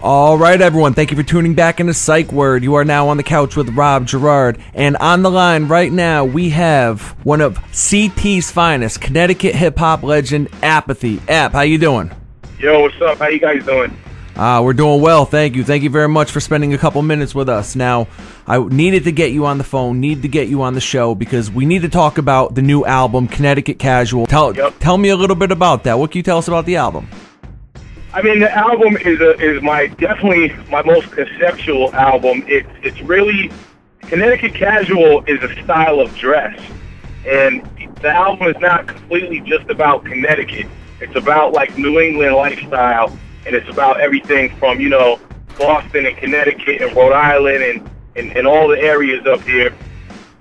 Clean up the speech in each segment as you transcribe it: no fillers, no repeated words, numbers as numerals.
All right, everyone. Thank you for tuning back into Psych Word. You are now on the couch with Rob Girard. And on the line right now, we have one of CT's finest, Connecticut hip-hop legend, Apathy. App, how you doing? Yo, what's up? How you guys doing? We're doing well, thank you. Thank you very much for spending a couple minutes with us. Now, I needed to get you on the phone, needed to get you on the show, because we need to talk about the new album, Connecticut Casual. Tell me a little bit about that. What can you tell us about the album? I mean, the album is definitely my most conceptual album. It's really, Connecticut Casual is a style of dress, and the album is not completely just about Connecticut. It's about like New England lifestyle, and it's about everything from, you know, Boston and Connecticut and Rhode Island and all the areas up here.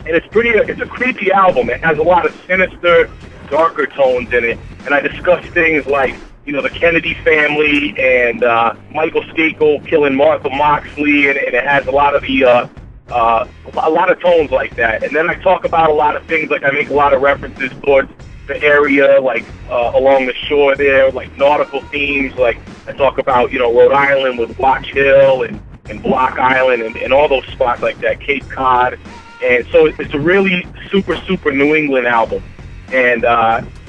And it's a creepy album. It has a lot of sinister, darker tones in it, and I discuss things like, you know, the Kennedy family and Michael Skakel killing Martha Moxley, and it has a lot of tones like that. And then I talk about a lot of things, like I make a lot of references towards the area, like along the shore there, like nautical themes. Like I talk about, you know, Rhode Island with Watch Hill and Block Island and all those spots like that, Cape Cod. And so it's a really super, super New England album. And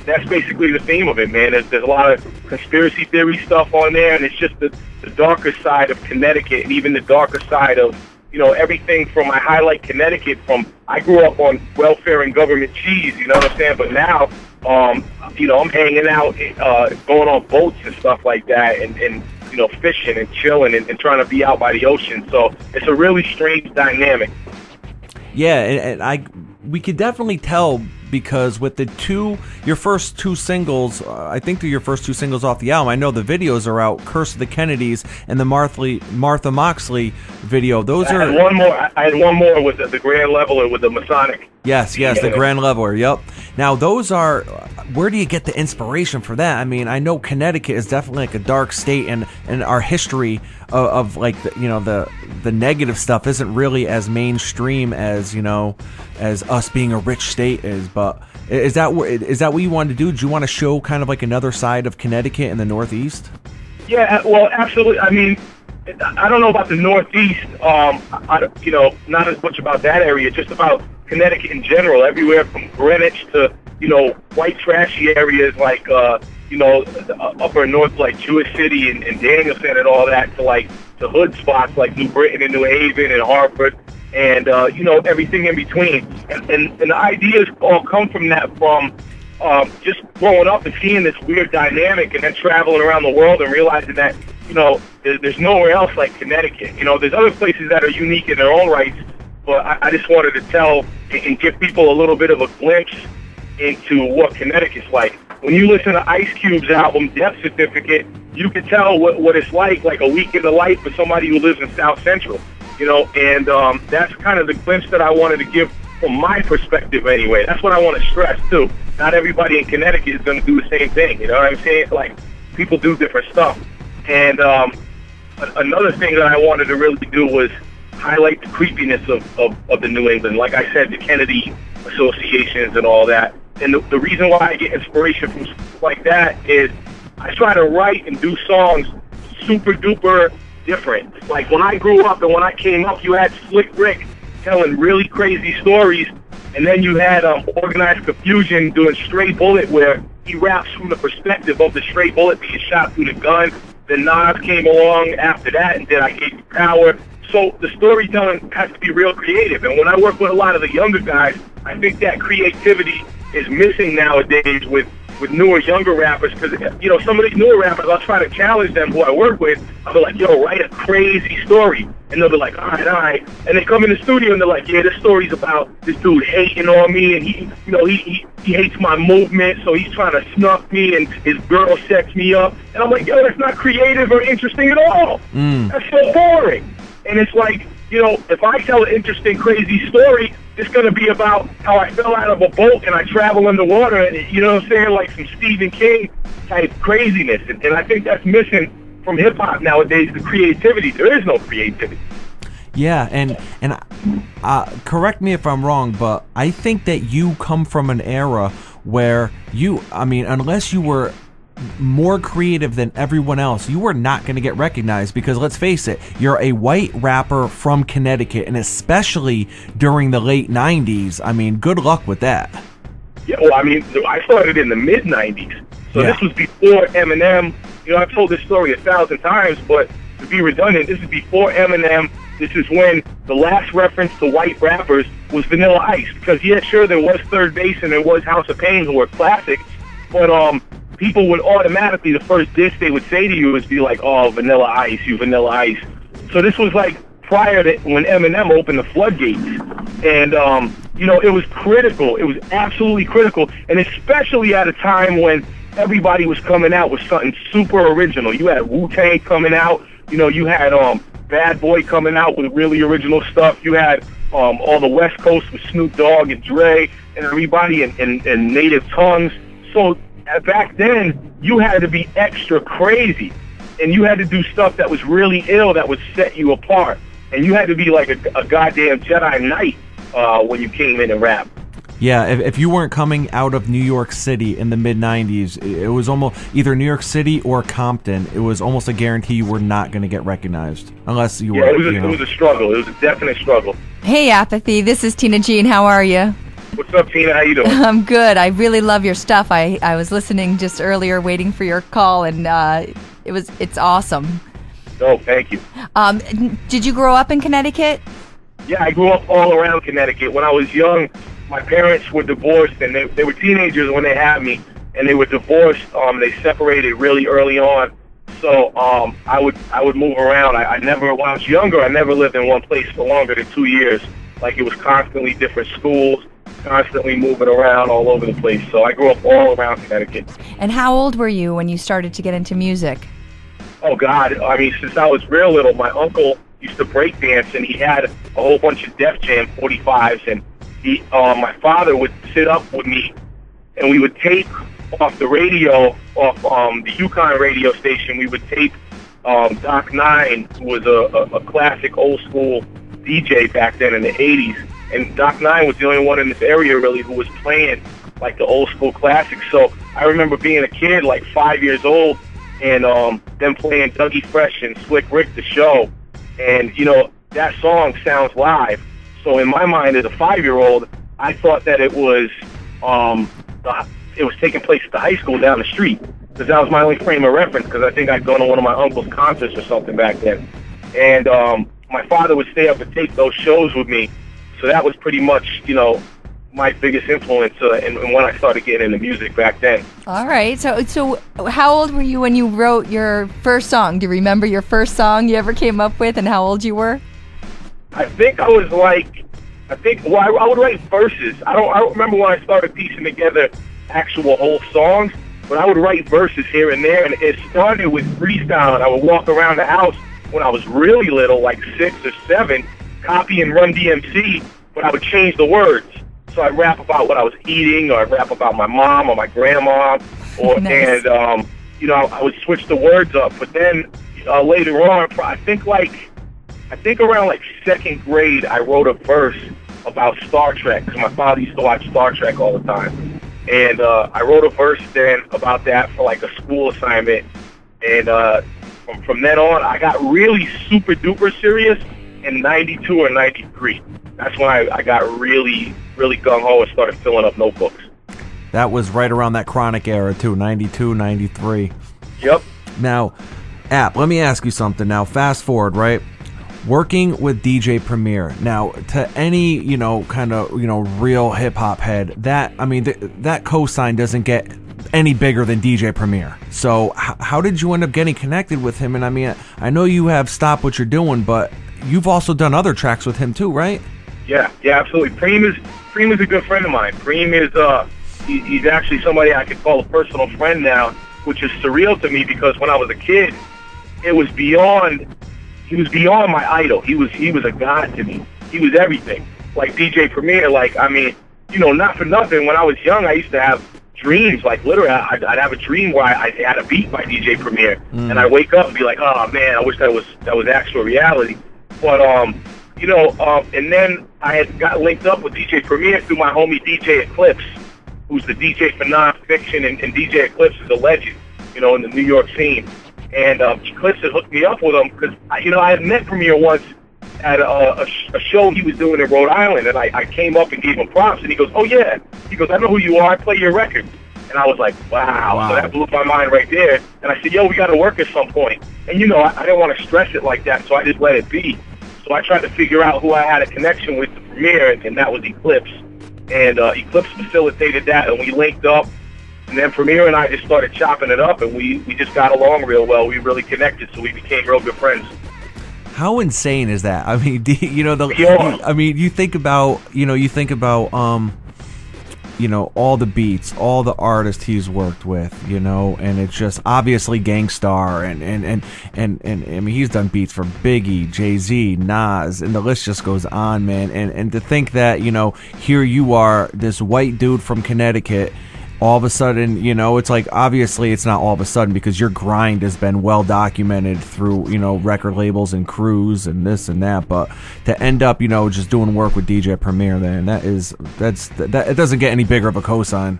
that's basically the theme of it, man. There's a lot of conspiracy theory stuff on there, and it's just the darker side of Connecticut, and even the darker side of, you know, everything from, I highlight Connecticut from, I grew up on welfare and government cheese, you know what I'm saying? But now, you know, I'm hanging out, going on boats and stuff like that, and you know, fishing and chilling and trying to be out by the ocean. So it's a really strange dynamic. Yeah, and we could definitely tell, because with your first two singles, I think they're your first two singles off the album. I know the videos are out, Curse of the Kennedys and the Martha Moxley video. I had one more with the Grand Leveler with the Masonic. Yes, the Grand Leveler, yep. Now, those are, where do you get the inspiration for that? I mean, I know Connecticut is definitely like a dark state, and our history of like, the negative stuff isn't really as mainstream as, you know, as us being a rich state is. But is that what you wanted to do? Do you want to show kind of like another side of Connecticut in the Northeast? Yeah, well, absolutely. I mean, I don't know about the Northeast, you know, not as much about that area, just about Connecticut in general, everywhere from Greenwich to, you know, white trashy areas like, you know, the upper north, like Jewish City and Danielson and all that, to hood spots like New Britain and New Haven and Hartford, and, you know, everything in between. And the ideas all come from that, from just growing up and seeing this weird dynamic, and then traveling around the world and realizing that, you know, there's nowhere else like Connecticut. You know, there's other places that are unique in their own rights, but I just wanted to tell and give people a little bit of a glimpse into what Connecticut's like. When you listen to Ice Cube's album, Death Certificate, you can tell what it's like a week in the life for somebody who lives in South Central, you know, and that's kind of the glimpse that I wanted to give from my perspective anyway. That's what I want to stress, too. Not everybody in Connecticut is going to do the same thing, you know what I'm saying? Like, people do different stuff. And another thing that I wanted to really do was highlight the creepiness of the New England. Like I said, the Kennedy associations and all that. And the reason why I get inspiration from stuff like that is I try to write and do songs super duper different. Like when I grew up and when I came up, you had Slick Rick telling really crazy stories, and then you had Organized Confusion doing Stray Bullet, where he raps from the perspective of the stray bullet being shot through the gun. Then Nas came along after that and did I Gave You Power. So the storytelling has to be real creative. And when I work with a lot of the younger guys, I think that creativity is missing nowadays with newer, younger rappers, because, you know, some of these newer rappers, I'll try to challenge them who I work with. I'll be like, yo, write a crazy story. And they'll be like, all right. And they come in the studio and they're like, yeah, this story's about this dude hating on me, and he, you know, he hates my movement, so he's trying to snuff me, and his girl sets me up. And I'm like, yo, that's not creative or interesting at all. That's so boring. And it's like, you know, if I tell an interesting, crazy story, it's going to be about how I fell out of a boat and I travel underwater, and, you know what I'm saying, like some Stephen King type craziness. And I think that's missing from hip-hop nowadays, the creativity. There is no creativity. Yeah, and correct me if I'm wrong, but I think that you come from an era where unless you were more creative than everyone else, you were not going to get recognized because, let's face it, you're a white rapper from Connecticut, and especially during the late 90s. I mean, good luck with that. Yeah, well, I mean, I started in the mid-90s, so Yeah. This was before Eminem. You know, I've told this story 1,000 times, but to be redundant, this is before Eminem. This is when the last reference to white rappers was Vanilla Ice, because, yeah, sure, there was Third Base and there was House of Pain, who were classics, but people would automatically, the first diss they would say to you would be like, oh, Vanilla Ice, you Vanilla Ice. So this was like prior to when Eminem opened the floodgates. And, you know, it was critical. It was absolutely critical. And especially at a time when everybody was coming out with something super original. You had Wu-Tang coming out. You know, you had Bad Boy coming out with really original stuff. You had all the West Coast with Snoop Dogg and Dre and everybody and native tongues. So back then, you had to be extra crazy, and you had to do stuff that was really ill that would set you apart, and you had to be like a goddamn Jedi Knight when you came in and rap. Yeah, if you weren't coming out of New York City in the mid-90s, it was almost either New York City or Compton. It was almost a guarantee you were not going to get recognized unless you were. Yeah, it was a struggle. It was a definite struggle. Hey, Apathy, this is Tina Jean. How are you? What's up, Tina? How you doing? I'm good. I really love your stuff. I was listening just earlier, waiting for your call, and it's awesome. Oh, thank you. Did you grow up in Connecticut? Yeah, I grew up all around Connecticut. When I was young, my parents were divorced, and they were teenagers when they had me, and they were divorced. They separated really early on. So I would move around. I never, when I was younger, I never lived in one place for longer than 2 years. Like, it was constantly different schools, constantly moving around all over the place. So I grew up all around Connecticut. And how old were you when you started to get into music? Oh, God. I mean, since I was real little, my uncle used to break dance, and he had a whole bunch of Def Jam 45s, and my father would sit up with me, and we would tape off the radio, off the Yukon radio station. We would tape Doc Nine, who was a classic old school DJ back then in the 80s. And Doc Nine was the only one in this area, really, who was playing, like, the old school classics. So I remember being a kid, like 5 years old, and them playing Dougie Fresh and Slick Rick, The Show. And, you know, that song sounds live. So in my mind as a 5-year-old, I thought that it was taking place at the high school down the street, because that was my only frame of reference, because I think I'd gone to one of my uncle's concerts or something back then. And my father would stay up and tape those shows with me. So that was pretty much, you know, my biggest influence and when I started getting into music back then. All right. So how old were you when you wrote your first song? Do you remember your first song you ever came up with and how old you were? I think I was like, I would write verses. I don't remember when I started piecing together actual whole songs, but I would write verses here and there, and it started with freestyle, and I would walk around the house when I was really little, like 6 or 7, copying Run DMC, but I would change the words. So I'd rap about what I was eating, or I'd rap about my mom or my grandma, or Nice. and you know, I would switch the words up. But then later on, I think around like 2nd grade, I wrote a verse about Star Trek, because my father used to watch Star Trek all the time. And I wrote a verse then about that for like a school assignment. And from then on, I got really super duper serious in 92 or 93. That's when I got really, really gung-ho and started filling up notebooks. That was right around that Chronic era too, 92, 93. Yep. Now, App, let me ask you something now. Fast forward, right? Working with DJ Premier. Now, to any, you know, kind of, you know, real hip-hop head, that, I mean, that cosign doesn't get any bigger than DJ Premier. So how did you end up getting connected with him? And I mean, I know you have Stop What You're Doing, but you've also done other tracks with him too, right? Yeah, absolutely. Preem is a good friend of mine. Preem is he's actually somebody I could call a personal friend now, which is surreal to me, because when I was a kid, he was beyond my idol. He was a god to me. He was everything. Like DJ Premier, like, I mean, you know, not for nothing, when I was young, I used to have dreams, like literally I'd have a dream where I had a beat by DJ Premier, and I'd wake up and be like, oh man, I wish that was actual reality. But you know, and then I had got linked up with DJ Premier through my homie DJ Eclipse, who's the DJ for Nonfiction, and DJ Eclipse is a legend. you know, in the New York scene. And Eclipse had hooked me up with him because, you know, I had met Premier once at a show he was doing in Rhode Island, and I came up and gave him props, and he goes, "Oh yeah," he goes, "I know who you are. I play your record." And I was like, wow. So that blew my mind right there. And I said, "Yo, we got to work at some point." And you know, I didn't want to stress it like that, so I just let it be. So I tried to figure out who I had a connection with the Premier, and that was Eclipse. And Eclipse facilitated that, and we linked up. And then Premier and I just started chopping it up, and we just got along real well. We really connected, so we became real good friends. How insane is that? I mean, you know, you think about, you know, all the beats, all the artists he's worked with, you know, and it's just obviously Gangstar and I mean, he's done beats for Biggie, Jay-Z, Nas, and the list just goes on, man. And to think that, you know, here you are, this white dude from Connecticut, all of a sudden, you know, it's like, obviously it's not all of a sudden because your grind has been well documented through, you know, record labels and crews and this and that, but to end up, you know, just doing work with DJ Premier, then that it doesn't get any bigger of a cosign.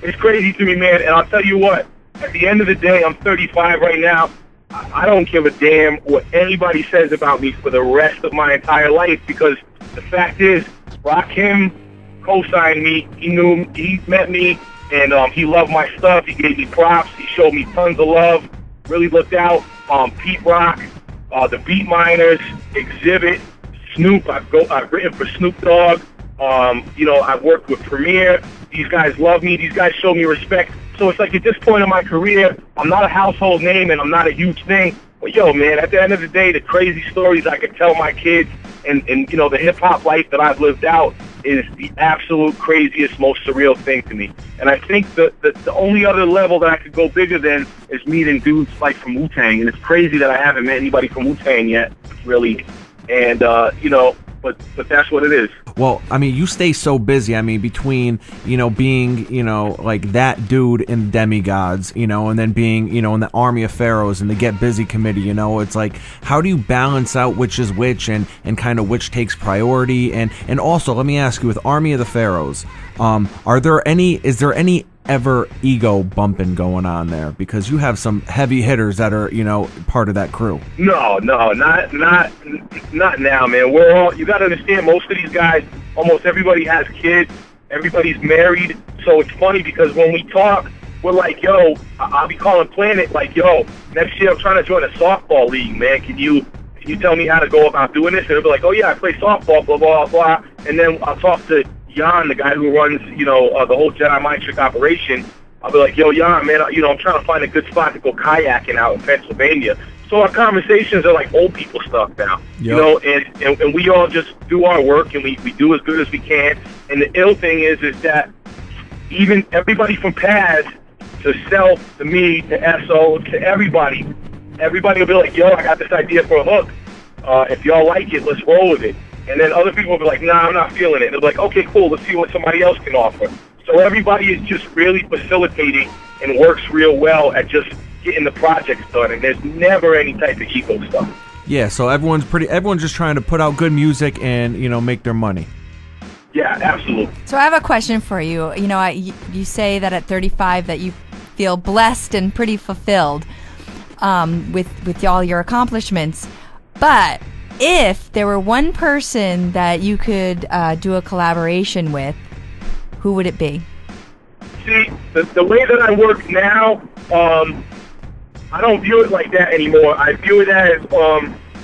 It's crazy to me, man, and I'll tell you what, at the end of the day, I'm 35 right now. I don't give a damn what anybody says about me for the rest of my entire life, because the fact is, Rakim co-signed me. He met me, and he loved my stuff. He gave me props. He showed me tons of love. Really looked out. Pete Rock, the Beat Miners, Exhibit, Snoop. I've written for Snoop Dogg. You know, I've worked with Premier. These guys love me. These guys show me respect. So it's like, at this point in my career, I'm not a household name and I'm not a huge thing. But yo, man, at the end of the day, the crazy stories I could tell my kids and you know, the hip-hop life that I've lived out is the absolute craziest, most surreal thing to me. And I think the only other level that I could go bigger than is meeting dudes like from Wu-Tang. And it's crazy that I haven't met anybody from Wu-Tang yet, really. And, you know, but that's what it is. Well, I mean, you stay so busy. I mean, between, you know, being, you know, like that dude in Demigods, you know, and then being, you know, in the Army of Pharaohs and the Get Busy Committee, you know, it's like, how do you balance out which is which and kind of which takes priority? And also, let me ask you, with Army of the Pharaohs, is there any ever ego bumping going on there? Because you have some heavy hitters that are, you know, part of that crew. No, not now, man. We're all, you got to understand, most of these guys, almost everybody has kids, everybody's married. So it's funny because when we talk, we're like, yo, I'll be calling Planet like, yo, next year I'm trying to join a softball league, man. Can you tell me how to go about doing this? And they'll be like, oh yeah, I play softball, blah, blah, blah. And then I'll talk to Jan, the guy who runs, you know, the whole Jedi Mind Trick operation. I'll be like, yo, Jan, man, you know, I'm trying to find a good spot to go kayaking out in Pennsylvania. So our conversations are like old people stuff now, you know, and we all just do our work and we do as good as we can. And the ill thing is that even everybody from Paz to Self to me to SO to everybody will be like, yo, I got this idea for a hook. If y'all like it, let's roll with it. And then other people will be like, nah, I'm not feeling it. They'll be like, okay, cool, let's see what somebody else can offer. So everybody is just really facilitating and works real well at just getting the projects done. And there's never any type of ego stuff. Yeah, so everyone's just trying to put out good music and, you know, make their money. Yeah, absolutely. So I have a question for you. You know, you say that at 35 that you feel blessed and pretty fulfilled with all your accomplishments. But if there were one person that you could do a collaboration with, who would it be? See, the way that I work now, I don't view it like that anymore. I view it as,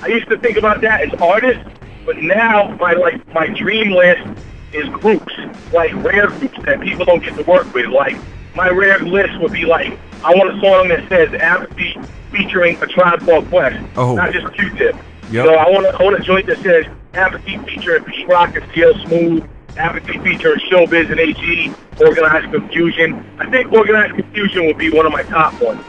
I used to think about that as artists, but now my dream list is groups, like rare groups that people don't get to work with. Like, my rare list would be like, I want a song that says Apathy featuring a Tribe Called Quest, not just Q-Tip. Yep. So I want a joint that says Apathy featuring Pete Rock and CL Smooth, Apathy featuring Showbiz and AG, Organized Confusion. I think Organized Confusion would be one of my top ones.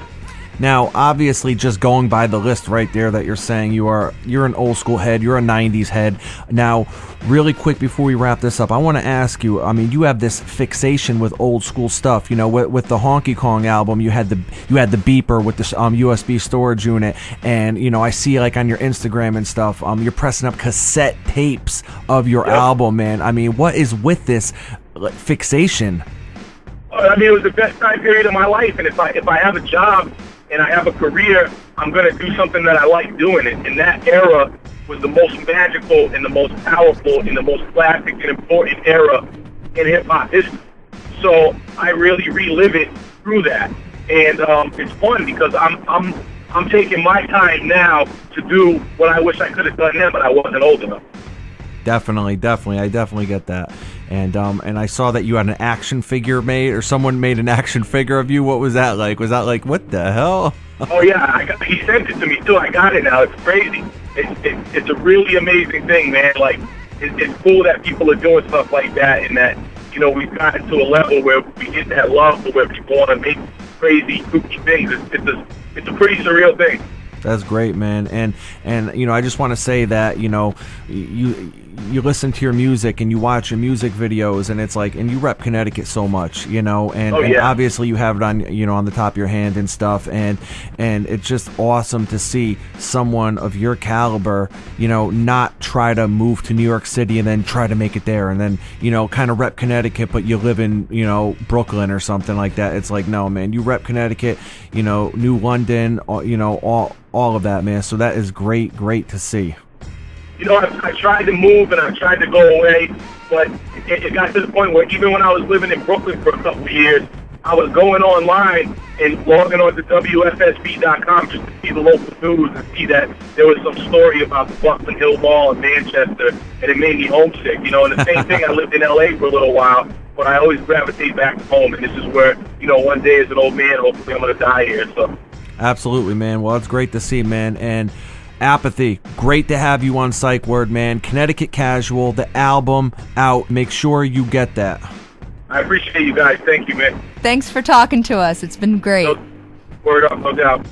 Now, obviously, just going by the list right there that you're saying, you're an old school head, you're a 90s head. Now, really quick before we wrap this up, I want to ask you, I mean, you have this fixation with old school stuff. You know, with the Honky Kong album, you had the beeper with this USB storage unit, and, you know, I see, like, on your Instagram and stuff, you're pressing up cassette tapes of your album, man. I mean, what is with this fixation? I mean, it was the best time period of my life, and if I have a job and I have a career, I'm going to do something that I like doing. And that era was the most magical and the most powerful and the most classic and important era in hip-hop history. So I really relive it through that. And it's fun because I'm taking my time now to do what I wish I could have done then, but I wasn't old enough. Definitely. I definitely get that. And I saw that you had an action figure made, or someone made an action figure of you. What was that like? Was that like, what the hell? Oh yeah, he sent it to me too. I got it now. It's crazy. It's a really amazing thing, man. Like it's cool that people are doing stuff like that, and that we've gotten to a level where we get that love, where people want to make crazy, kooky things. It's a pretty surreal thing. That's great, man. And I just want to say that you listen to your music and you watch your music videos, and it's like, and you rep Connecticut so much, and obviously you have it on on the top of your hand and stuff, and it's just awesome to see someone of your caliber not try to move to New York City and then try to make it there, and then kind of rep Connecticut, but you live in Brooklyn or something like that. It's like, no, man, you rep Connecticut, New London, all of that, man. So that is great to see. I tried to move and I tried to go away, but it got to the point where even when I was living in Brooklyn for a couple of years, I was going online and logging on to WFSB.com just to see the local news and see that there was some story about the Buckland Hill Mall in Manchester, and it made me homesick. And the same thing, I lived in L.A. for a little while, but I always gravitate back to home, and this is where, one day as an old man, hopefully I'm going to die here. So. Absolutely, man. Well, it's great to see, man. And Apathy, great to have you on Psych Word, man. Connecticut Casual, the album out. Make sure you get that. I appreciate you guys. Thank you, man. Thanks for talking to us. It's been great. Word up, no doubt.